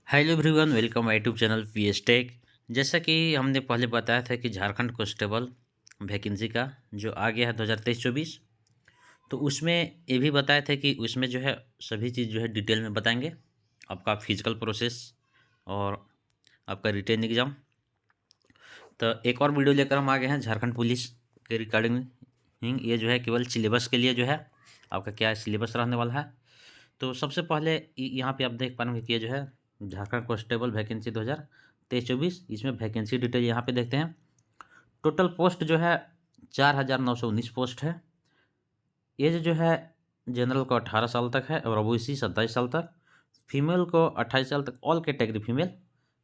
Hello everyone, welcome my YouTube channel PS tech. जैसा कि हमने पहले बताया था कि झारखंड कांस्टेबल वैकेंसी का जो आ गया है 2023-24, तो उसमें ये भी बताया था कि उसमें जो है सभी चीज़ जो है डिटेल में बताएंगे। आपका फिजिकल प्रोसेस और आपका रिटेन एग्ज़ाम। तो एक और वीडियो लेकर हम आ गए हैं झारखंड पुलिस के रिगार्डिंग। ये जो है केवल सिलेबस के लिए जो है आपका क्या सिलेबस रहने वाला है। तो सबसे पहले यहाँ पे आप देख पाएंगे कि ये जो है झारखंड कांस्टेबल वैकेंसी 2023-24, इसमें वैकेंसी डिटेल यहाँ पे देखते हैं। टोटल पोस्ट जो है 4,919 पोस्ट है। एज जो है जनरल को 18 साल तक है और ओबीसी 27 साल तक, फीमेल को 28 साल तक, ऑल कैटेगरी फीमेल,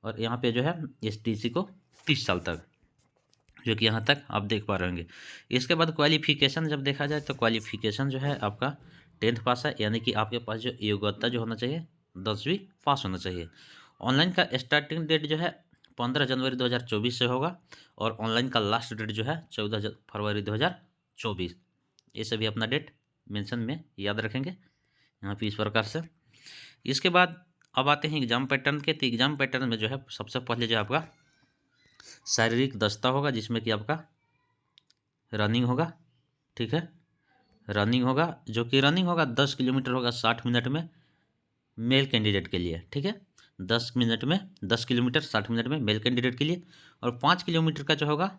और यहाँ पे जो है एसटीसी को 30 साल तक, जो कि यहाँ तक आप देख पा रहे होंगे। इसके बाद क्वालिफिकेशन जब देखा जाए तो क्वालिफिकेशन जो है आपका 10th पास है, यानी कि आपके पास जो योग्यता जो होना चाहिए 10वीं पास होना चाहिए। ऑनलाइन का स्टार्टिंग डेट जो है 15 जनवरी 2024 से होगा और ऑनलाइन का लास्ट डेट जो है 14 फरवरी 2024। ये सभी अपना डेट मेंशन में याद रखेंगे यहाँ पे इस प्रकार से। इसके बाद अब आते हैं एग्जाम पैटर्न के। तो एग्जाम पैटर्न में जो है सबसे पहले जो आपका शारीरिक दस्ता होगा, जिसमें कि आपका रनिंग होगा। ठीक है, रनिंग होगा, जो कि रनिंग होगा 10 किलोमीटर होगा 60 मिनट में मेल कैंडिडेट के लिए। ठीक है, 10 किलोमीटर 60 मिनट में मेल कैंडिडेट के लिए। और 5 किलोमीटर का जो होगा,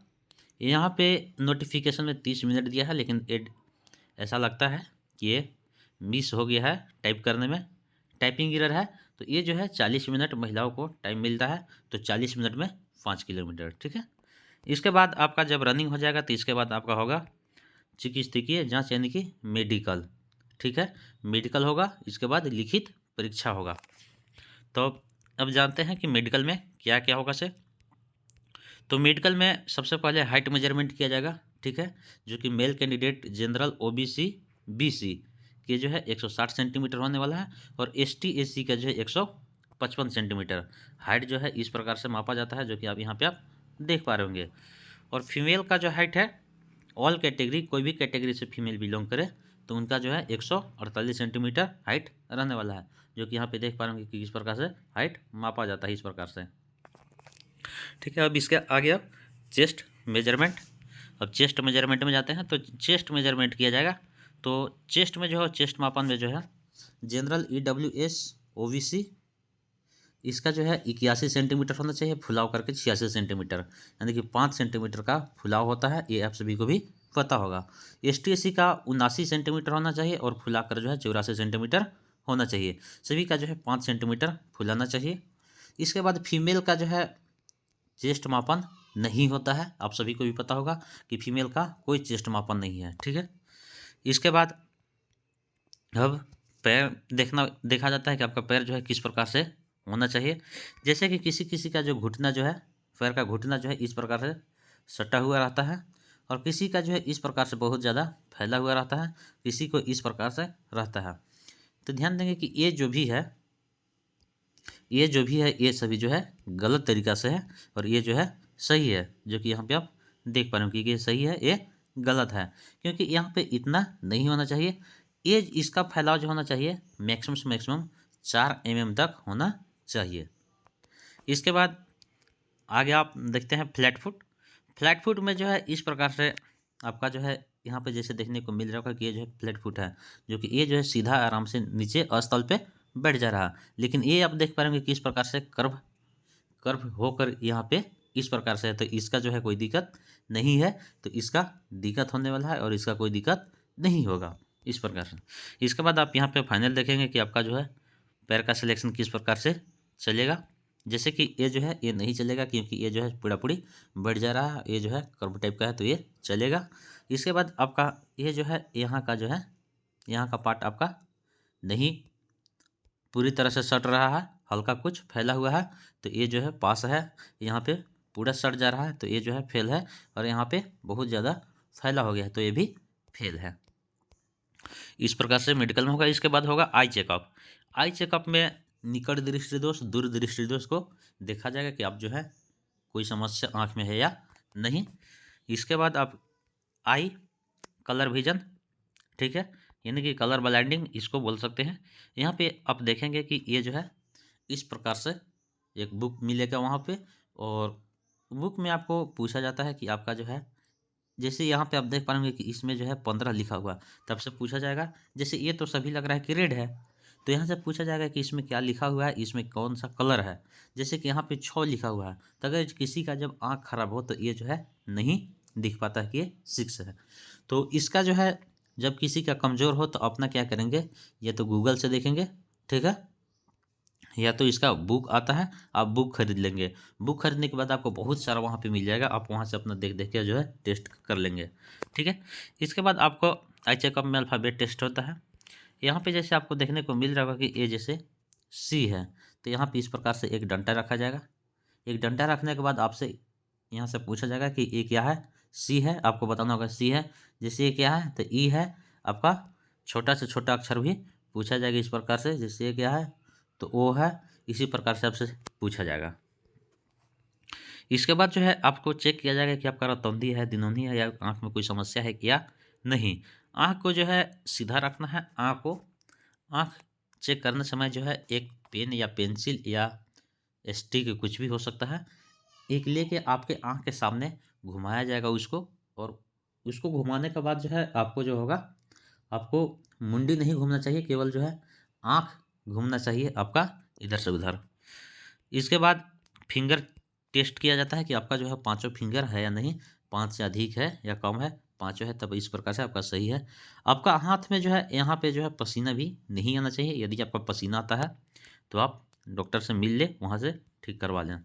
यहाँ पे नोटिफिकेशन में 30 मिनट दिया है, लेकिन ऐसा लगता है कि ये मिस हो गया है टाइप करने में, टाइपिंग एरर है। तो ये जो है 40 मिनट महिलाओं को टाइम मिलता है, तो 40 मिनट में 5 किलोमीटर। ठीक है, इसके बाद आपका जब रनिंग हो जाएगा तो इसके बाद आपका होगा चिकित्सकीय जांच, यानी कि मेडिकल। ठीक है, मेडिकल होगा, इसके बाद लिखित परीक्षा होगा। तो अब जानते हैं कि मेडिकल में क्या क्या होगा से। तो मेडिकल में सबसे पहले हाइट मेजरमेंट किया जाएगा। ठीक है, जो कि male candidate general OBC BC के जो है 160 सेंटीमीटर होने वाला है, और एसटी एससी का जो है 155 सेंटीमीटर हाइट जो है इस प्रकार से मापा जाता है, जो कि आप यहाँ पे आप देख पा रहे होंगे। और फीमेल का जो हाइट है, ऑल कैटेगरी, कोई भी कैटेगरी से फीमेल बिलोंग करे तो उनका जो है 148 सेंटीमीटर हाइट रहने वाला है, जो कि यहाँ पे देख पा रहे होंगे कि किस प्रकार से हाइट मापा जाता है इस प्रकार से। ठीक है, अब इसके आगे अब चेस्ट मेजरमेंट। अब चेस्ट मेजरमेंट में जाते हैं, तो चेस्ट मेजरमेंट किया जाएगा। तो चेस्ट में जो है, चेस्ट मापन में जो है जनरल EWS OBC, इसका जो है 81 सेंटीमीटर होना चाहिए, फुलाव करके 86 सेंटीमीटर, यानी कि 5 सेंटीमीटर का फुलाव होता है, ये आप सभी को भी पता होगा। ST/SC का 79 सेंटीमीटर होना चाहिए और फुला कर जो है 84 सेंटीमीटर होना चाहिए। सभी का जो है 5 सेंटीमीटर फुलाना चाहिए। इसके बाद फीमेल का जो है चेस्ट मापन नहीं होता है, आप सभी को भी पता होगा कि फीमेल का कोई चेस्ट मापन नहीं है। ठीक है, इसके बाद अब पैर देखा जाता है कि आपका पैर जो है किस प्रकार से होना चाहिए। जैसे कि किसी किसी का जो घुटना जो है, पैर का घुटना जो है इस प्रकार से सटा हुआ रहता है, और किसी का जो है इस प्रकार से बहुत ज़्यादा फैला हुआ रहता है, किसी को इस प्रकार से रहता है। तो ध्यान देंगे कि ये सभी जो है गलत तरीका से है, और ये जो है सही है, जो कि यहाँ पे आप देख पा रहे हो कि ये सही है, ये गलत है, क्योंकि यहाँ पे इतना नहीं होना चाहिए। ये इसका फैलाव जो होना चाहिए मैक्सिमम से मैक्सिमम 4 mm तक होना चाहिए। इसके बाद आगे आप देखते हैं फ्लैट फुट। फ्लैट फुट में जो है इस प्रकार से आपका जो है यहाँ पे जैसे देखने को मिल रहा होगा कि ये जो है फ्लैट फुट है, जो कि ये जो है सीधा आराम से नीचे स्थल पे बैठ जा रहा है। लेकिन ये आप देख पा रहे होंगे कि इस प्रकार से कर्व कर्व होकर यहाँ पे इस प्रकार से है, तो इसका जो है कोई दिक्कत नहीं है। तो इसका दिक्कत होने वाला है और इसका कोई दिक्कत नहीं होगा इस प्रकार से। इसके बाद आप यहाँ पे फाइनल देखेंगे कि आपका जो है पैर का सिलेक्शन किस प्रकार से चलेगा। जैसे कि ये जो है ये नहीं चलेगा, क्योंकि ये जो है पूरा पूरी बढ़ जा रहा है, ये जो है कर्व टाइप का है, तो ये चलेगा। इसके बाद आपका ये जो है यहाँ का जो है यहाँ का पार्ट आपका नहीं पूरी तरह से सट रहा है, हल्का कुछ फैला हुआ है, तो ये जो है पास है। यहाँ पे पूरा सट जा रहा है, तो ये जो है फेल है, और यहाँ पे बहुत ज़्यादा फैला हो गया है, तो ये भी फेल है। इस प्रकार से मेडिकल में होगा। इसके बाद होगा आई चेकअप। आई चेकअप में निकट दृष्टि दोष, दूर दृष्टि दोष को देखा जाएगा कि आप जो है कोई समस्या आँख में है या नहीं। इसके बाद आप आई कलर विजन, ठीक है, यानी कि कलर ब्लाइंडिंग इसको बोल सकते हैं। यहाँ पे आप देखेंगे कि ये जो है इस प्रकार से एक बुक मिलेगा वहाँ पे, और बुक में आपको पूछा जाता है कि आपका जो है, जैसे यहाँ पे आप देख पाएंगे कि इसमें जो है 15 लिखा हुआ, तब से पूछा जाएगा, जैसे ये तो सभी लग रहा है कि रेड है, तो यहाँ से पूछा जाएगा कि इसमें क्या लिखा हुआ है, इसमें कौन सा कलर है। जैसे कि यहाँ पे 6 लिखा हुआ है, तो अगर किसी का जब आँख खराब हो तो ये जो है नहीं दिख पाता है कि ये 6 है। तो इसका जो है, जब किसी का कमज़ोर हो तो अपना क्या करेंगे, ये तो गूगल से देखेंगे, ठीक है, या तो इसका बुक आता है, आप बुक खरीद लेंगे। बुक खरीदने के बाद आपको बहुत सारा वहाँ पे मिल जाएगा, आप वहाँ से अपना देख देख के जो है टेस्ट कर लेंगे, ठीक है। इसके बाद आपको आई चेकअप में अल्फ़ाबेट टेस्ट होता है। यहाँ पे जैसे आपको देखने को मिल रहा होगा कि ए जैसे सी है, तो यहाँ पे इस प्रकार से एक डंडा रखा जाएगा। एक डंडा रखने के बाद आपसे यहाँ से पूछा जाएगा कि ए क्या है, सी है, आपको बताना होगा सी है। जैसे ये क्या है तो ई है, आपका छोटा से छोटा अक्षर भी पूछा जाएगा इस प्रकार से, जैसे ये क्या है तो ओ है, इसी प्रकार से आपसे पूछा जाएगा। इसके बाद जो है आपको चेक किया जाएगा कि आपका रतौंधी है, दिनौंधी है, या आँख में कोई समस्या है क्या नहीं। आँख को जो है सीधा रखना है। आँख चेक करने समय जो है एक पेन या पेंसिल या स्टिक कुछ भी हो सकता है, एक लेके आपके आँख के सामने घुमाया जाएगा उसको, और उसको घुमाने के बाद जो है आपको जो होगा, आपको मुंडी नहीं घूमना चाहिए, केवल जो है आँख घूमना चाहिए आपका इधर से उधर। इसके बाद फिंगर टेस्ट किया जाता है कि आपका जो है पांचों फिंगर है या नहीं, 5 से अधिक है या कम है, पांचों है तब इस प्रकार से आपका सही है। आपका हाथ में जो है यहाँ पे जो है पसीना भी नहीं आना चाहिए, यदि आपका पसीना आता है तो आप डॉक्टर से मिल ले, वहाँ से ठीक करवा लें।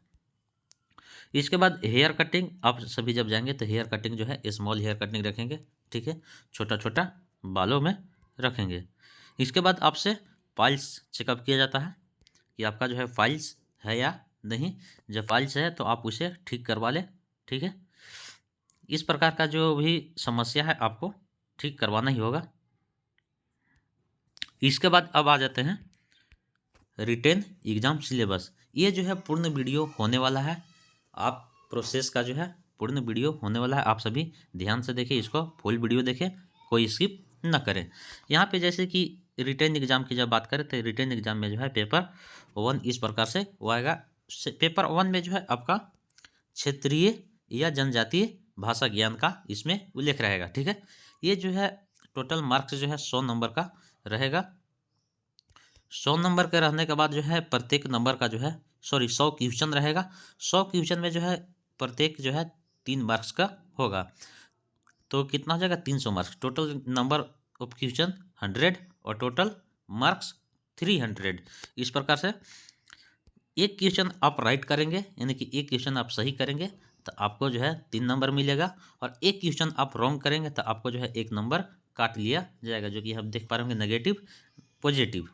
इसके बाद हेयर कटिंग, आप सभी जब जाएंगे तो हेयर कटिंग जो है स्मॉल हेयर कटिंग रखेंगे, ठीक है, छोटा छोटा बालों में रखेंगे। इसके बाद आपसे फाइल्स चेकअप किया जाता है कि आपका जो है फाइल्स है या नहीं। जब फाइल्स है तो आप उसे ठीक करवा लें, ठीक है। इस प्रकार का जो भी समस्या है आपको ठीक करवाना ही होगा। इसके बाद अब आ जाते हैं रिटेन एग्जाम सिलेबस। ये जो है पूर्ण वीडियो होने वाला है, आप प्रोसेस का जो है पूर्ण वीडियो होने वाला है, आप सभी ध्यान से देखें, इसको फुल वीडियो देखें, कोई स्किप ना करें। यहाँ पे जैसे कि रिटेन एग्जाम की जब बात करें तो रिटेन एग्जाम में जो है पेपर 1 इस प्रकार से वो आएगा। पेपर 1 में जो है आपका क्षेत्रीय या जनजातीय भाषा ज्ञान का इसमें उल्लेख रहेगा, ठीक है। ये जो है टोटल मार्क्स जो है 100 नंबर का रहेगा। 100 नंबर के रहने के बाद जो है प्रत्येक नंबर का जो है 100 क्वेश्चन रहेगा। 100 क्वेश्चन में जो है प्रत्येक जो है 3 मार्क्स का होगा, तो कितना हो जाएगा 300 marks. Total number of question 100 और टोटल मार्क्स 300। इस प्रकार से एक क्वेश्चन आप राइट करेंगे, यानी कि एक क्वेश्चन आप सही करेंगे तो आपको जो है 3 नंबर मिलेगा, और एक क्वेश्चन आप रॉन्ग करेंगे तो आपको जो है 1 नंबर काट लिया जाएगा, जो कि हम देख पा रहे होंगे नेगेटिव पॉजिटिव,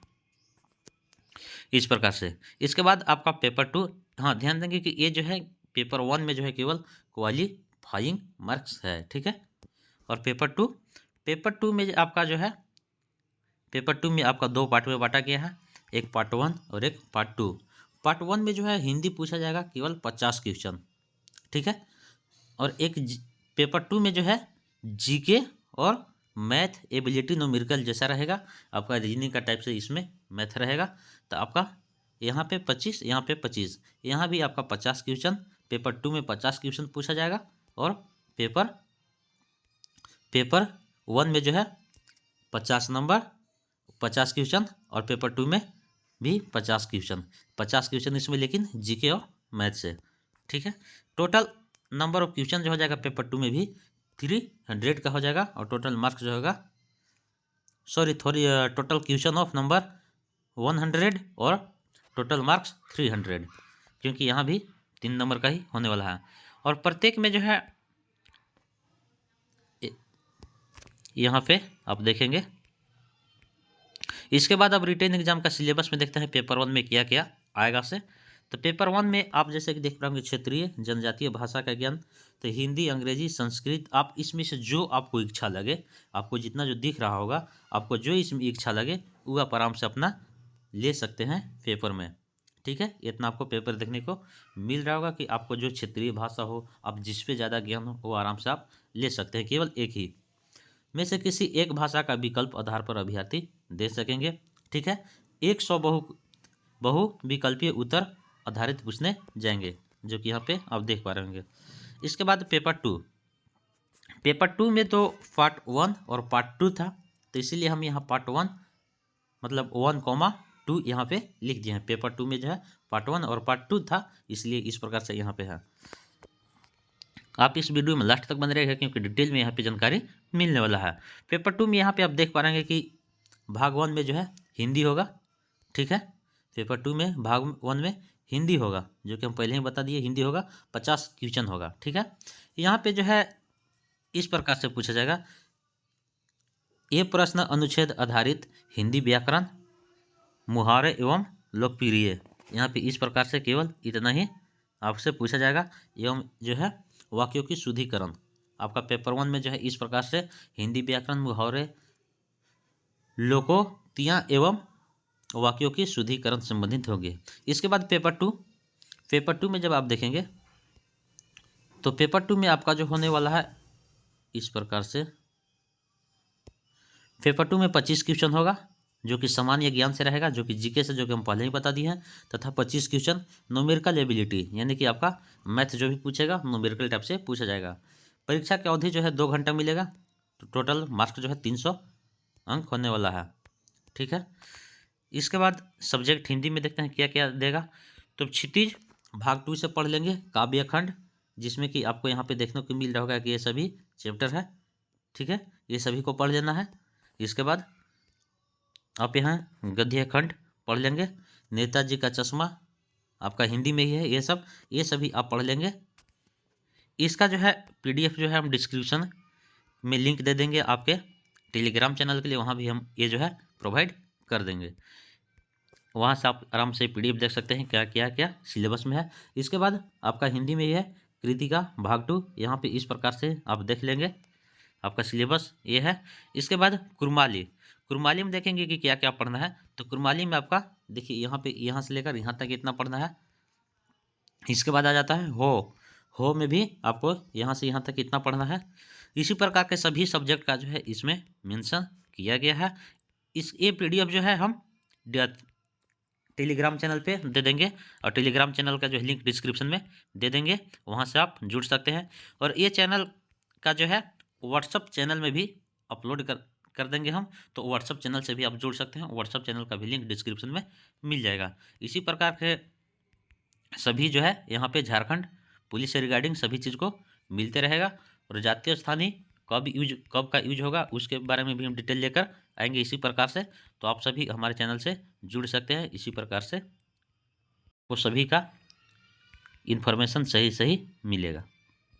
इस प्रकार से। इसके बाद आपका पेपर 2, हाँ ध्यान देंगे कि ये जो है पेपर 1 में जो है केवल क्वालिफाइंग मार्क्स है, ठीक है। और पेपर 2 में आपका जो है पेपर 2 में आपका 2 पार्ट में बांटा गया है, एक पार्ट 1 और एक पार्ट 2। पार्ट 1 में जो है हिंदी पूछा जाएगा केवल 50 क्वेश्चन, ठीक है। और एक पेपर 2 में जो है जीके और मैथ एबिलिटी न्यूमेरिकल जैसा रहेगा, आपका रीजनिंग का टाइप से इसमें मैथ रहेगा। तो आपका यहाँ पे 25, यहाँ पे 25, यहाँ भी आपका 50 क्वेश्चन, पेपर 2 में 50 क्वेश्चन पूछा जाएगा, और पेपर 1 में जो है 50 नंबर 50 क्वेश्चन, और पेपर 2 में भी 50 क्वेश्चन इसमें, लेकिन जीके और मैथ से, ठीक है। टोटल नंबर ऑफ क्वेश्चन जो हो जाएगा पेपर 2 में भी 300 का हो जाएगा, और टोटल मार्क्स जो होगा टोटल क्वेश्चन ऑफ नंबर 100 और टोटल मार्क्स 300, क्योंकि यहाँ भी 3 नंबर का ही होने वाला है। और प्रत्येक में जो है यहाँ पे आप देखेंगे। इसके बाद अब रिटेन एग्जाम का सिलेबस में देखते हैं पेपर 1 में क्या क्या आएगा से। तो पेपर 1 में आप जैसे कि देख रहे होंगे क्षेत्रीय जनजातीय भाषा का ज्ञान, तो हिंदी, अंग्रेजी, संस्कृत, आप इसमें से जो आपको इच्छा लगे, आपको जितना जो दिख रहा होगा, आपको जो इसमें इच्छा लगे वो आप आराम से अपना ले सकते हैं पेपर में, ठीक है। इतना आपको पेपर देखने को मिल रहा होगा कि आपको जो क्षेत्रीय भाषा हो, आप जिस पे ज़्यादा ज्ञान हो, वो आराम से आप ले सकते हैं, केवल एक ही में से किसी एक भाषा का विकल्प आधार पर अभ्यर्थी दे सकेंगे, ठीक है। 100 बहु विकल्पीय उत्तर आधारित पूछने जाएंगे, जो कि यहाँ पे आप देख पा रहे होंगे। इसके बाद पेपर टू में तो पार्ट 1 और पार्ट 2 था, तो इसीलिए हम यहाँ पार्ट 1 मतलब 1,2 यहाँ पे लिख दिए हैं। पेपर 2 में जो है पार्ट 1 और पार्ट 2 था, इसलिए इस प्रकार से यहाँ पे है। आप इस वीडियो में लास्ट तक बने रहेगा, क्योंकि डिटेल में यहाँ पे जानकारी मिलने वाला है। पेपर 2 में यहाँ पे आप देख पा रहे हैं कि भाग 1 में जो है हिंदी होगा, ठीक है। पेपर 2 में भाग 1 में हिंदी होगा, जो कि हम पहले ही बता दिए, हिंदी होगा, 50 क्वेश्चन होगा, ठीक है। यहाँ पे जो है इस प्रकार से पूछा जाएगा, ये प्रश्न अनुच्छेद आधारित हिंदी व्याकरण, मुहावरे एवं लोकप्रिय, यहाँ पे इस प्रकार से केवल इतना ही आपसे पूछा जाएगा। एवं जो है वाक्यों की शुद्धिकरण, आपका पेपर 1 में जो है इस प्रकार से हिंदी व्याकरण, मुहावरे, लोकोक्तियाँ एवं वाक्यों की शुद्धिकरण संबंधित होंगे। इसके बाद पेपर टू में जब आप देखेंगे तो पेपर 2 में आपका जो होने वाला है इस प्रकार से, पेपर 2 में 25 क्वेश्चन होगा, जो कि सामान्य ज्ञान से रहेगा, जो कि जीके से, जो कि हम पहले ही बता दिए हैं, तथा 25 क्वेश्चन न्यूमेरिकल एबिलिटी, यानी कि आपका मैथ जो भी पूछेगा न्यूमेरिकल टाइप से पूछा जाएगा। परीक्षा की अवधि जो है 2 घंटा मिलेगा, तो टोटल मार्क्स जो है 300 अंक होने वाला है, ठीक है। इसके बाद सब्जेक्ट हिंदी में देखते हैं क्या क्या देगा। तो क्षितिज भाग 2 से पढ़ लेंगे, काव्य खंड, जिसमें कि आपको यहाँ पे देखने को मिल रहा होगा कि ये सभी चैप्टर है, ठीक है, ये सभी को पढ़ लेना है। इसके बाद आप यहाँ गद्य खंड पढ़ लेंगे, नेताजी का चश्मा आपका हिंदी में ही है, ये सभी आप पढ़ लेंगे। इसका जो है पीडीएफ जो है हम डिस्क्रिप्शन में लिंक दे देंगे आपके टेलीग्राम चैनल के लिए, वहाँ भी हम ये जो है प्रोवाइड कर देंगे, वहाँ से आप आराम से पीडीएफ देख सकते हैं क्या क्या क्या सिलेबस में है। इसके बाद आपका हिंदी में ही है कृतिका भाग 2, यहाँ पे इस प्रकार से आप देख लेंगे, आपका सिलेबस ये है। इसके बाद कुरमाली में देखेंगे कि क्या क्या पढ़ना है। तो कुरमाली में आपका देखिए यहाँ पे, यहाँ से लेकर यहाँ तक इतना पढ़ना है। इसके बाद आ जाता है हो में भी आपको यहाँ से यहाँ तक इतना पढ़ना है। इसी प्रकार के सभी सब्जेक्ट का जो है इसमें मेंशन किया गया है। ये पीडीएफ जो है हम टेलीग्राम चैनल पे दे देंगे, और टेलीग्राम चैनल का जो है लिंक डिस्क्रिप्शन में दे देंगे, वहाँ से आप जुड़ सकते हैं। और ये चैनल का जो है व्हाट्सअप चैनल में भी अपलोड कर देंगे हम, तो व्हाट्सअप चैनल से भी आप जुड़ सकते हैं, व्हाट्सअप चैनल का भी लिंक डिस्क्रिप्शन में मिल जाएगा। इसी प्रकार के सभी जो है यहाँ पे झारखंड पुलिस से रिगार्डिंग सभी चीज़ को मिलते रहेगा, और जातीय स्थानीय कब का यूज होगा उसके बारे में भी हम डिटेल लेकर आएंगे इसी प्रकार से। तो आप सभी हमारे चैनल से जुड़ सकते हैं, इसी प्रकार से वो सभी का इन्फॉर्मेशन सही मिलेगा।